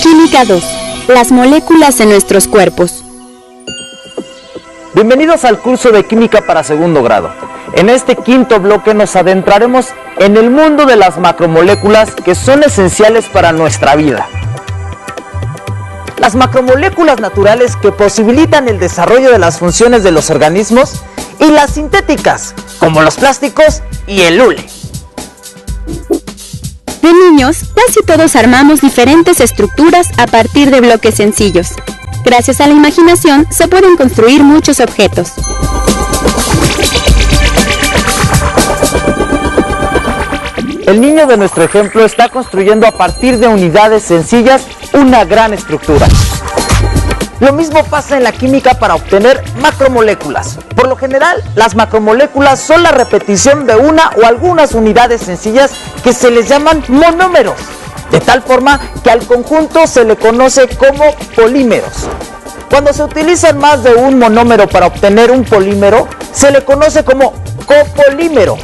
Química 2. Las moléculas en nuestros cuerpos. Bienvenidos al curso de Química para segundo grado. En este quinto bloque nos adentraremos en el mundo de las macromoléculas que son esenciales para nuestra vida. Las macromoléculas naturales que posibilitan el desarrollo de las funciones de los organismos y las sintéticas, como los plásticos y el hule. De niños, casi todos armamos diferentes estructuras a partir de bloques sencillos. Gracias a la imaginación se pueden construir muchos objetos. El niño de nuestro ejemplo está construyendo a partir de unidades sencillas una gran estructura. Lo mismo pasa en la química para obtener macromoléculas. Por lo general, las macromoléculas son la repetición de una o algunas unidades sencillas que se les llaman monómeros, de tal forma que al conjunto se le conoce como polímeros. Cuando se utilizan más de un monómero para obtener un polímero, se le conoce como copolímero.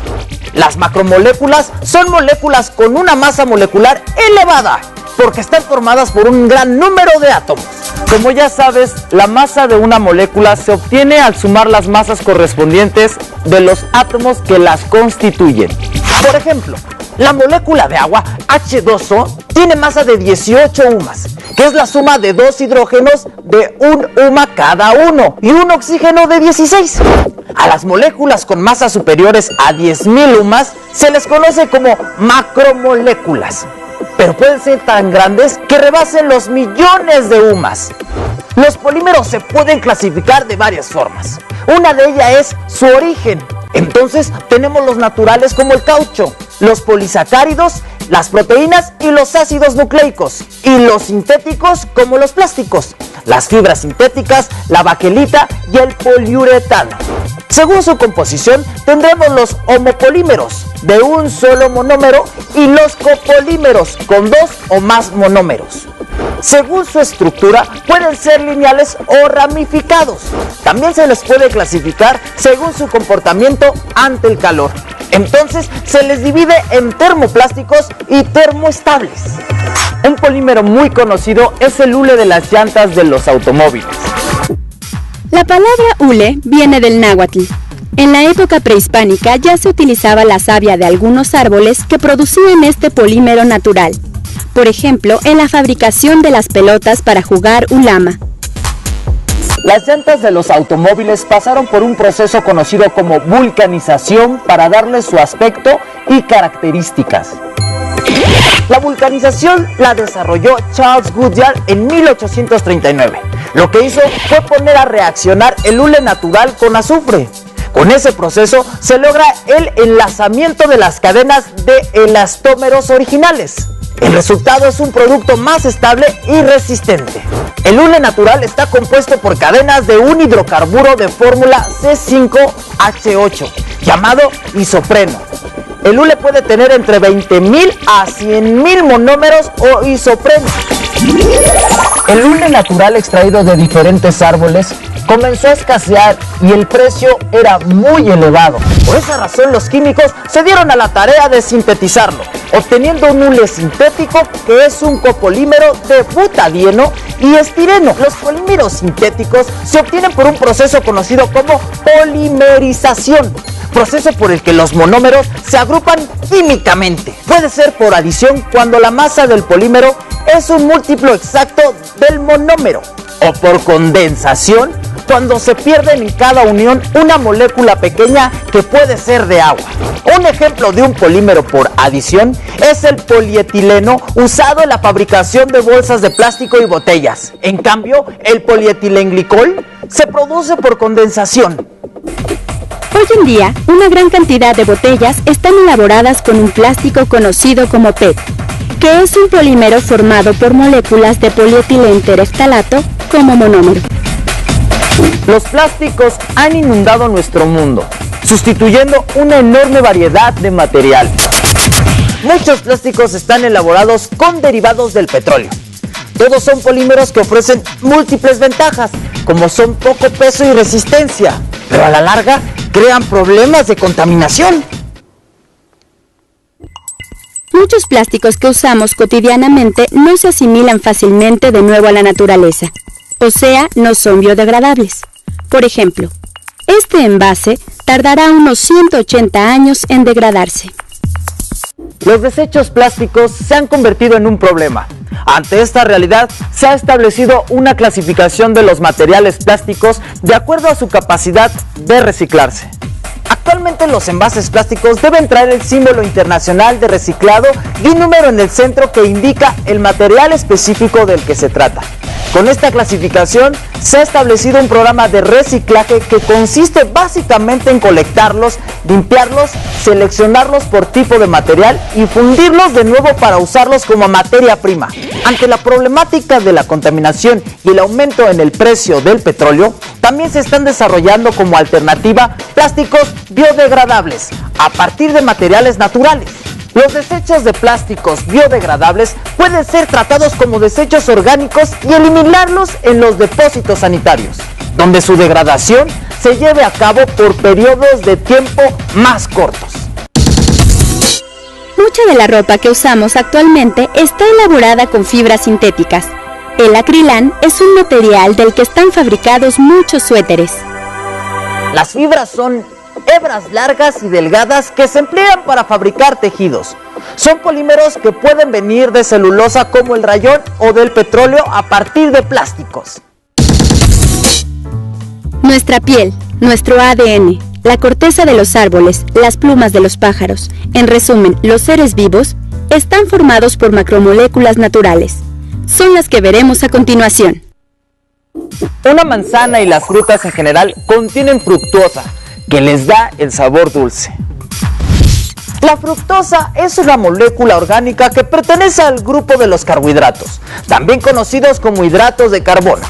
Las macromoléculas son moléculas con una masa molecular elevada, porque están formadas por un gran número de átomos. Como ya sabes, la masa de una molécula se obtiene al sumar las masas correspondientes de los átomos que las constituyen. Por ejemplo, la molécula de agua, H2O, tiene masa de 18 UMAs, que es la suma de dos hidrógenos de un UMA cada uno y un oxígeno de 16. A las moléculas con masas superiores a 10.000 UMAs se les conoce como macromoléculas, pero pueden ser tan grandes que rebasen los millones de UMAs. Los polímeros se pueden clasificar de varias formas. Una de ellas es su origen. Entonces tenemos los naturales como el caucho, los polisacáridos, las proteínas y los ácidos nucleicos, y los sintéticos como los plásticos, las fibras sintéticas, la baquelita y el poliuretano. Según su composición tendremos los homopolímeros de un solo monómero y los copolímeros con dos o más monómeros. Según su estructura pueden ser lineales o ramificados. También se les puede clasificar según su comportamiento ante el calor. Entonces se les divide en termoplásticos y termoestables. Un polímero muy conocido es el hule de las llantas de los automóviles. La palabra hule viene del náhuatl. En la época prehispánica ya se utilizaba la savia de algunos árboles que producían este polímero natural. Por ejemplo, en la fabricación de las pelotas para jugar ulama. Las llantas de los automóviles pasaron por un proceso conocido como vulcanización para darle su aspecto y características. La vulcanización la desarrolló Charles Goodyear en 1839. Lo que hizo fue poner a reaccionar el hule natural con azufre. Con ese proceso se logra el enlazamiento de las cadenas de elastómeros originales. El resultado es un producto más estable y resistente. El hule natural está compuesto por cadenas de un hidrocarburo de fórmula C5H8, llamado isopreno. El hule puede tener entre 20.000 a 100.000 monómeros o isoprenos. El hule natural extraído de diferentes árboles comenzó a escasear y el precio era muy elevado. Por esa razón los químicos se dieron a la tarea de sintetizarlo, obteniendo un hule sintético que es un copolímero de butadieno y estireno. Los polímeros sintéticos se obtienen por un proceso conocido como polimerización, proceso por el que los monómeros se agrupan químicamente. Puede ser por adición cuando la masa del polímero es un múltiplo exacto del monómero, o por condensación cuando se pierde en cada unión una molécula pequeña que puede ser de agua. Un ejemplo de un polímero por adición es el polietileno usado en la fabricación de bolsas de plástico y botellas. En cambio, el polietilenglicol se produce por condensación. Hoy en día, una gran cantidad de botellas están elaboradas con un plástico conocido como PET, que es un polímero formado por moléculas de polietilentereftalato como monómero. Los plásticos han inundado nuestro mundo, sustituyendo una enorme variedad de material. Muchos plásticos están elaborados con derivados del petróleo. Todos son polímeros que ofrecen múltiples ventajas, como son poco peso y resistencia, pero a la larga crean problemas de contaminación. Muchos plásticos que usamos cotidianamente no se asimilan fácilmente de nuevo a la naturaleza, o sea, no son biodegradables. Por ejemplo, este envase tardará unos 180 años en degradarse. Los desechos plásticos se han convertido en un problema. Ante esta realidad, se ha establecido una clasificación de los materiales plásticos de acuerdo a su capacidad de reciclarse. Actualmente los envases plásticos deben traer el símbolo internacional de reciclado y un número en el centro que indica el material específico del que se trata. Con esta clasificación se ha establecido un programa de reciclaje que consiste básicamente en colectarlos, limpiarlos, seleccionarlos por tipo de material y fundirlos de nuevo para usarlos como materia prima. Ante la problemática de la contaminación y el aumento en el precio del petróleo, también se están desarrollando como alternativa plásticos biodegradables a partir de materiales naturales. Los desechos de plásticos biodegradables pueden ser tratados como desechos orgánicos y eliminarlos en los depósitos sanitarios, donde su degradación se lleve a cabo por periodos de tiempo más cortos. Mucha de la ropa que usamos actualmente está elaborada con fibras sintéticas. El acrilán es un material del que están fabricados muchos suéteres. Las fibras son hebras largas y delgadas que se emplean para fabricar tejidos. Son polímeros que pueden venir de celulosa como el rayón o del petróleo a partir de plásticos. Nuestra piel, nuestro ADN, la corteza de los árboles, las plumas de los pájaros, en resumen, los seres vivos, están formados por macromoléculas naturales. Son las que veremos a continuación. Una manzana y las frutas en general contienen fructosa, que les da el sabor dulce. La fructosa es una molécula orgánica que pertenece al grupo de los carbohidratos, también conocidos como hidratos de carbono.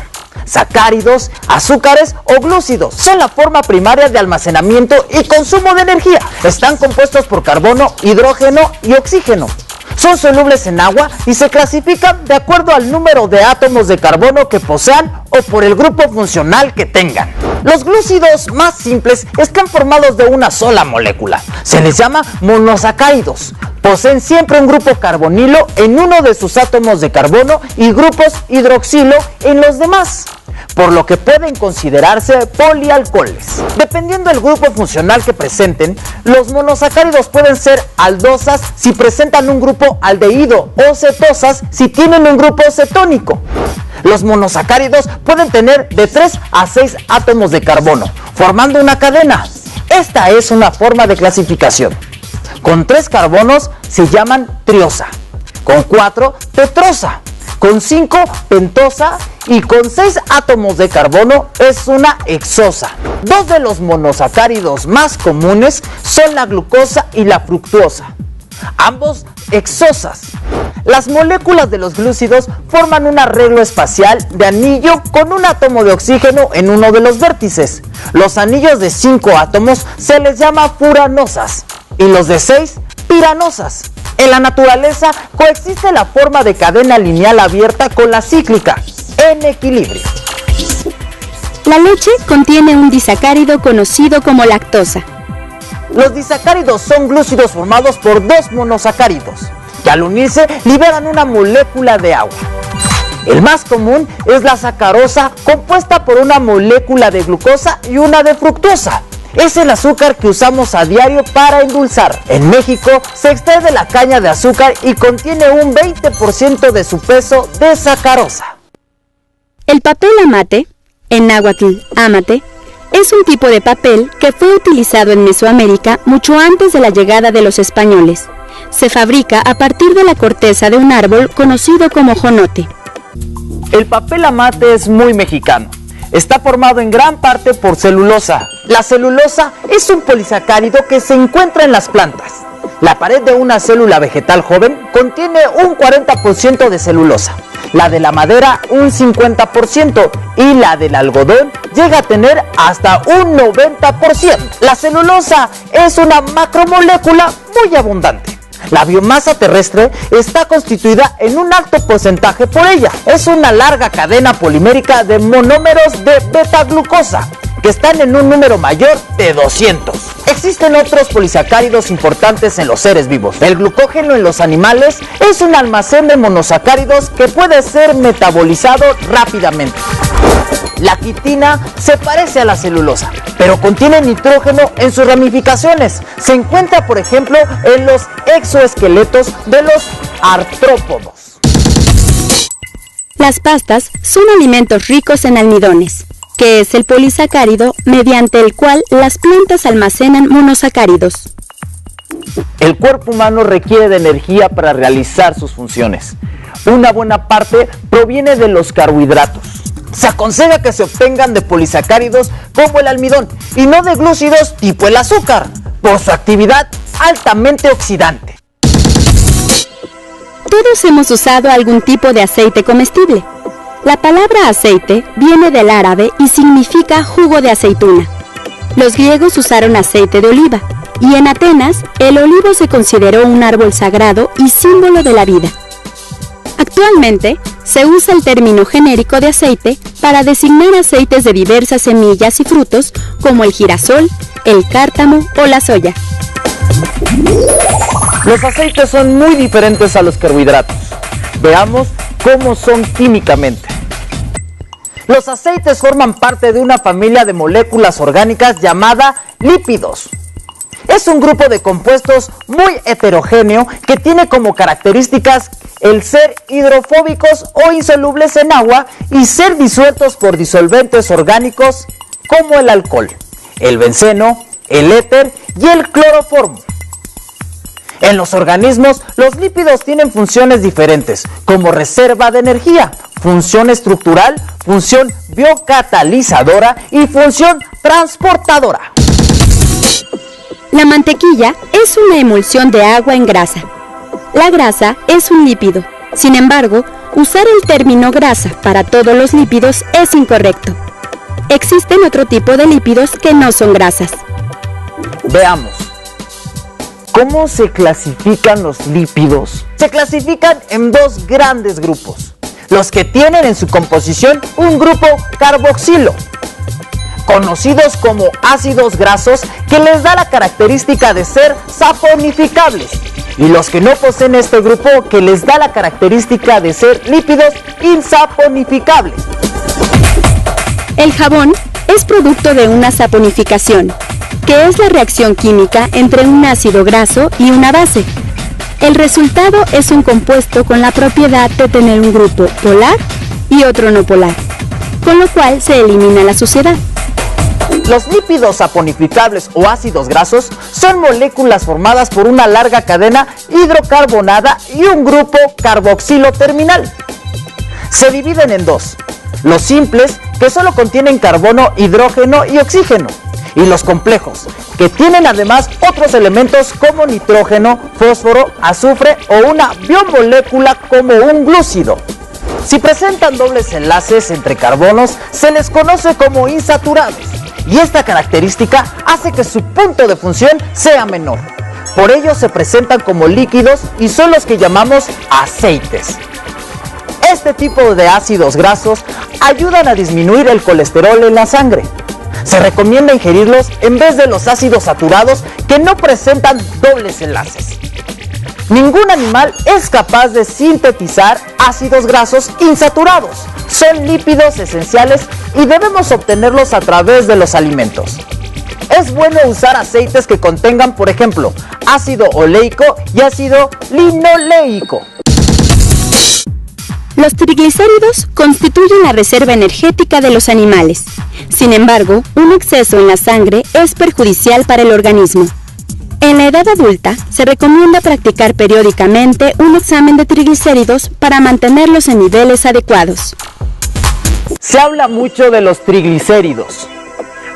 Sacáridos, azúcares o glúcidos son la forma primaria de almacenamiento y consumo de energía. Están compuestos por carbono, hidrógeno y oxígeno. Son solubles en agua y se clasifican de acuerdo al número de átomos de carbono que posean o por el grupo funcional que tengan. Los glúcidos más simples están formados de una sola molécula. Se les llama monosacáridos. Poseen siempre un grupo carbonilo en uno de sus átomos de carbono y grupos hidroxilo en los demás, por lo que pueden considerarse polialcoholes. Dependiendo del grupo funcional que presenten, los monosacáridos pueden ser aldosas si presentan un grupo aldehído o cetosas si tienen un grupo cetónico. Los monosacáridos pueden tener de 3 a 6 átomos de carbono, formando una cadena. Esta es una forma de clasificación. Con 3 carbonos se llaman triosa, con 4 tetrosa, con 5 pentosa y con 6 átomos de carbono es una hexosa. 2 de los monosacáridos más comunes son la glucosa y la fructosa, ambos hexosas. Las moléculas de los glúcidos forman un arreglo espacial de anillo con un átomo de oxígeno en uno de los vértices. Los anillos de 5 átomos se les llama furanosas y los de 6 piranosas. En la naturaleza coexiste la forma de cadena lineal abierta con la cíclica, en equilibrio. La leche contiene un disacárido conocido como lactosa. Los disacáridos son glúcidos formados por 2 monosacáridos, que al unirse liberan una molécula de agua. El más común es la sacarosa, compuesta por una molécula de glucosa y una de fructosa. Es el azúcar que usamos a diario para endulzar. En México se extrae de la caña de azúcar y contiene un 20% de su peso de sacarosa. El papel amate, en náhuatl amate, es un tipo de papel que fue utilizado en Mesoamérica mucho antes de la llegada de los españoles. Se fabrica a partir de la corteza de un árbol conocido como jonote. El papel amate es muy mexicano. Está formado en gran parte por celulosa. La celulosa es un polisacárido que se encuentra en las plantas. La pared de una célula vegetal joven contiene un 40% de celulosa, la de la madera un 50% y la del algodón llega a tener hasta un 90%. La celulosa es una macromolécula muy abundante. La biomasa terrestre está constituida en un alto porcentaje por ella. Es una larga cadena polimérica de monómeros de beta-glucosa, que están en un número mayor de 200. Existen otros polisacáridos importantes en los seres vivos. El glucógeno en los animales es un almacén de monosacáridos que puede ser metabolizado rápidamente. La quitina se parece a la celulosa, pero contiene nitrógeno en sus ramificaciones. Se encuentra, por ejemplo, en los exoesqueletos de los artrópodos. Las pastas son alimentos ricos en almidones, que es el polisacárido mediante el cual las plantas almacenan monosacáridos. El cuerpo humano requiere de energía para realizar sus funciones. Una buena parte proviene de los carbohidratos. Se aconseja que se obtengan de polisacáridos como el almidón y no de glúcidos tipo el azúcar, por su actividad altamente oxidante. Todos hemos usado algún tipo de aceite comestible. La palabra aceite viene del árabe y significa jugo de aceituna. Los griegos usaron aceite de oliva, y en Atenas el olivo se consideró un árbol sagrado y símbolo de la vida. Actualmente se usa el término genérico de aceite para designar aceites de diversas semillas y frutos como el girasol, el cártamo o la soya. Los aceites son muy diferentes a los carbohidratos. Veamos cómo son químicamente. Los aceites forman parte de una familia de moléculas orgánicas llamada lípidos. Es un grupo de compuestos muy heterogéneo que tiene como características el ser hidrofóbicos o insolubles en agua y ser disueltos por disolventes orgánicos como el alcohol, el benceno, el éter y el cloroformo. En los organismos, los lípidos tienen funciones diferentes, como reserva de energía, función estructural, función biocatalizadora y función transportadora. La mantequilla es una emulsión de agua en grasa. La grasa es un lípido. Sin embargo, usar el término grasa para todos los lípidos es incorrecto. Existen otro tipo de lípidos que no son grasas. Veamos. ¿Cómo se clasifican los lípidos? Se clasifican en dos grandes grupos. Los que tienen en su composición un grupo carboxilo, conocidos como ácidos grasos, que les da la característica de ser saponificables, y los que no poseen este grupo, que les da la característica de ser lípidos insaponificables. El jabón es producto de una saponificación, que es la reacción química entre un ácido graso y una base. El resultado es un compuesto con la propiedad de tener un grupo polar y otro no polar, con lo cual se elimina la suciedad. Los lípidos saponificables o ácidos grasos son moléculas formadas por una larga cadena hidrocarbonada y un grupo carboxilo terminal. Se dividen en dos: los simples, que solo contienen carbono, hidrógeno y oxígeno, y los complejos, que tienen además otros elementos como nitrógeno, fósforo, azufre o una biomolécula como un glúcido. Si presentan dobles enlaces entre carbonos, se les conoce como insaturados, y esta característica hace que su punto de función sea menor. Por ello se presentan como líquidos y son los que llamamos aceites. Este tipo de ácidos grasos ayudan a disminuir el colesterol en la sangre. Se recomienda ingerirlos en vez de los ácidos saturados que no presentan dobles enlaces. Ningún animal es capaz de sintetizar ácidos grasos insaturados. Son lípidos esenciales y debemos obtenerlos a través de los alimentos. Es bueno usar aceites que contengan, por ejemplo, ácido oleico y ácido linoleico. Los triglicéridos constituyen la reserva energética de los animales. Sin embargo, un exceso en la sangre es perjudicial para el organismo. En la edad adulta, se recomienda practicar periódicamente un examen de triglicéridos para mantenerlos en niveles adecuados. Se habla mucho de los triglicéridos.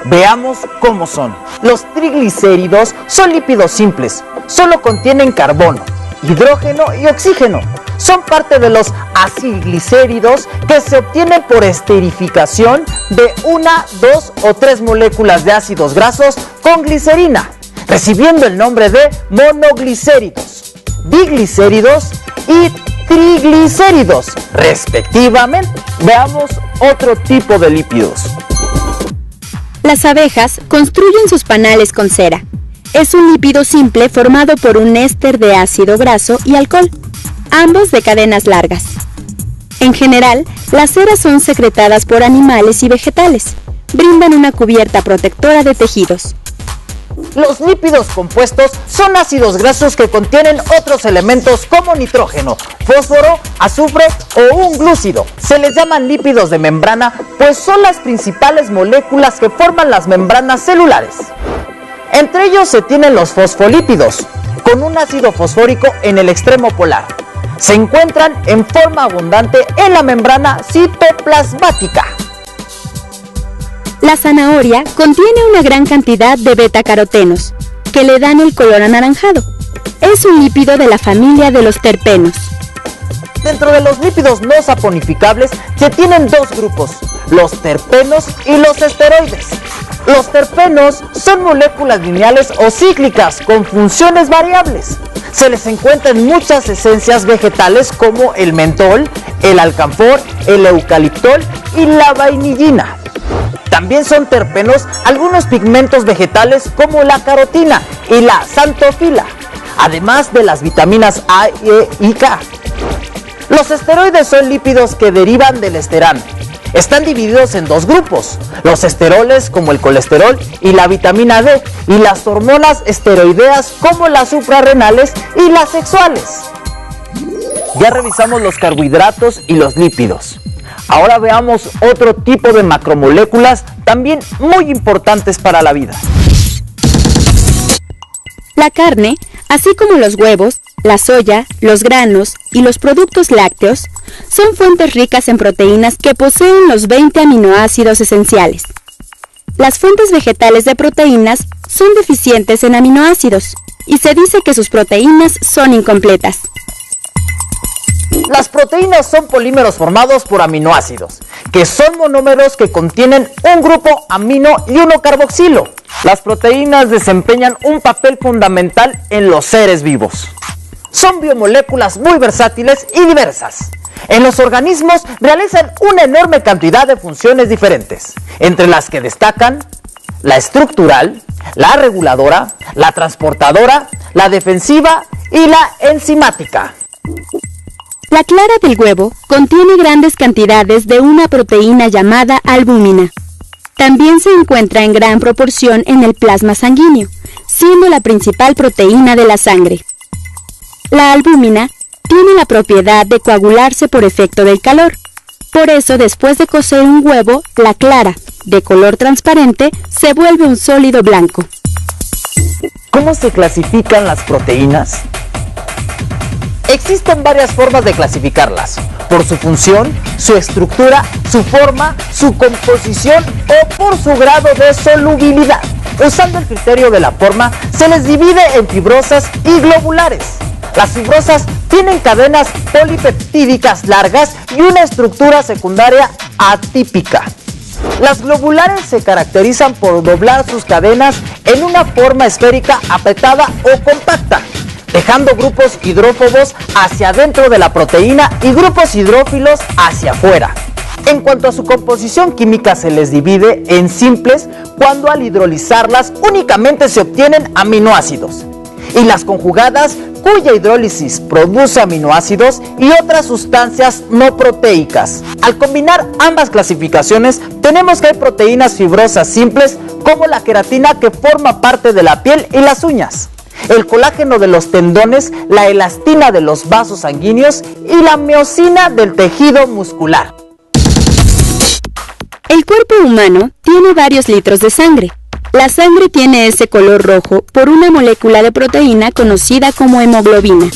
Veamos cómo son. Los triglicéridos son lípidos simples, solo contienen carbono, hidrógeno y oxígeno. Son parte de los acilglicéridos que se obtienen por esterificación de 1, 2 o 3 moléculas de ácidos grasos con glicerina, recibiendo el nombre de monoglicéridos. diglicéridos y triglicéridos, respectivamente. Veamos otro tipo de lípidos. Las abejas construyen sus panales con cera. Es un lípido simple formado por un éster de ácido graso y alcohol, ambos de cadenas largas. En general, las ceras son secretadas por animales y vegetales. Brindan una cubierta protectora de tejidos. Los lípidos compuestos son ácidos grasos que contienen otros elementos como nitrógeno, fósforo, azufre o un glúcido. Se les llaman lípidos de membrana, pues son las principales moléculas que forman las membranas celulares. Entre ellos se tienen los fosfolípidos, con un ácido fosfórico en el extremo polar. Se encuentran en forma abundante en la membrana citoplasmática. La zanahoria contiene una gran cantidad de betacarotenos, que le dan el color anaranjado. Es un lípido de la familia de los terpenos. Dentro de los lípidos no saponificables se tienen dos grupos, los terpenos y los esteroides. Los terpenos son moléculas lineales o cíclicas con funciones variables. Se les encuentra en muchas esencias vegetales como el mentol, el alcanfor, el eucaliptol y la vainillina. También son terpenos algunos pigmentos vegetales como la carotina y la xantofila, además de las vitaminas A, E y K. Los esteroides son lípidos que derivan del esterano. Están divididos en dos grupos, los esteroles como el colesterol y la vitamina D, y las hormonas esteroideas como las suprarrenales y las sexuales. Ya revisamos los carbohidratos y los lípidos. Ahora veamos otro tipo de macromoléculas también muy importantes para la vida. La carne, así como los huevos, la soya, los granos y los productos lácteos, son fuentes ricas en proteínas que poseen los 20 aminoácidos esenciales. Las fuentes vegetales de proteínas son deficientes en aminoácidos y se dice que sus proteínas son incompletas. Las proteínas son polímeros formados por aminoácidos, que son monómeros que contienen un grupo amino y uno carboxilo. Las proteínas desempeñan un papel fundamental en los seres vivos. Son biomoléculas muy versátiles y diversas. En los organismos realizan una enorme cantidad de funciones diferentes, entre las que destacan la estructural, la reguladora, la transportadora, la defensiva y la enzimática. La clara del huevo contiene grandes cantidades de una proteína llamada albúmina. También se encuentra en gran proporción en el plasma sanguíneo, siendo la principal proteína de la sangre. La albúmina tiene la propiedad de coagularse por efecto del calor. Por eso, después de cocer un huevo, la clara, de color transparente, se vuelve un sólido blanco. ¿Cómo se clasifican las proteínas? Existen varias formas de clasificarlas, por su función, su estructura, su forma, su composición o por su grado de solubilidad. Usando el criterio de la forma, se les divide en fibrosas y globulares. Las fibrosas tienen cadenas polipeptídicas largas y una estructura secundaria atípica. Las globulares se caracterizan por doblar sus cadenas en una forma esférica apretada o compacta, dejando grupos hidrófobos hacia adentro de la proteína y grupos hidrófilos hacia afuera. En cuanto a su composición química, se les divide en simples cuando al hidrolizarlas únicamente se obtienen aminoácidos, y las conjugadas cuya hidrólisis produce aminoácidos y otras sustancias no proteicas. Al combinar ambas clasificaciones, tenemos que hay proteínas fibrosas simples como la queratina, que forma parte de la piel y las uñas, el colágeno de los tendones, la elastina de los vasos sanguíneos y la miosina del tejido muscular. El cuerpo humano tiene varios litros de sangre. La sangre tiene ese color rojo por una molécula de proteína conocida como hemoglobina,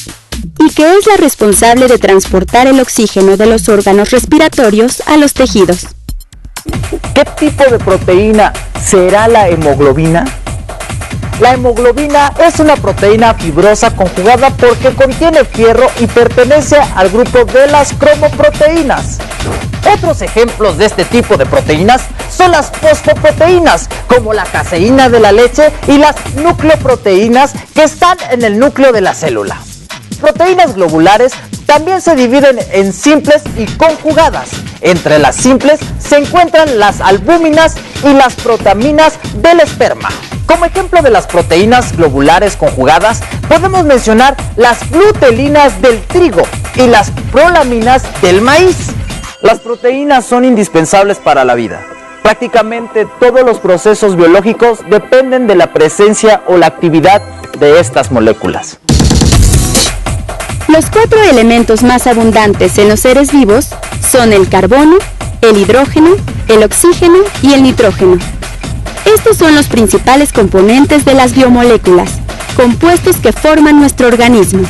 y que es la responsable de transportar el oxígeno de los órganos respiratorios a los tejidos. ¿Qué tipo de proteína será la hemoglobina? La hemoglobina es una proteína fibrosa conjugada porque contiene fierro y pertenece al grupo de las cromoproteínas. Otros ejemplos de este tipo de proteínas son las fosfoproteínas, como la caseína de la leche, y las nucleoproteínas, que están en el núcleo de la célula. proteínas globulares también se dividen en simples y conjugadas. Entre las simples se encuentran las albúminas y las protaminas del esperma. Como ejemplo de las proteínas globulares conjugadas, podemos mencionar las glutelinas del trigo y las prolaminas del maíz. Las proteínas son indispensables para la vida. Prácticamente todos los procesos biológicos dependen de la presencia o la actividad de estas moléculas. Los 4 elementos más abundantes en los seres vivos son el carbono, el hidrógeno, el oxígeno y el nitrógeno. Estos son los principales componentes de las biomoléculas, compuestos que forman nuestro organismo.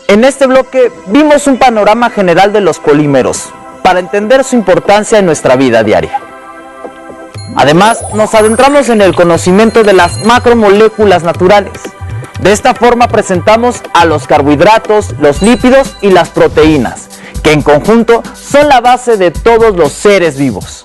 En este bloque vimos un panorama general de los polímeros, para entender su importancia en nuestra vida diaria. Además, nos adentramos en el conocimiento de las macromoléculas naturales. De esta forma presentamos a los carbohidratos, los lípidos y las proteínas, que en conjunto son la base de todos los seres vivos.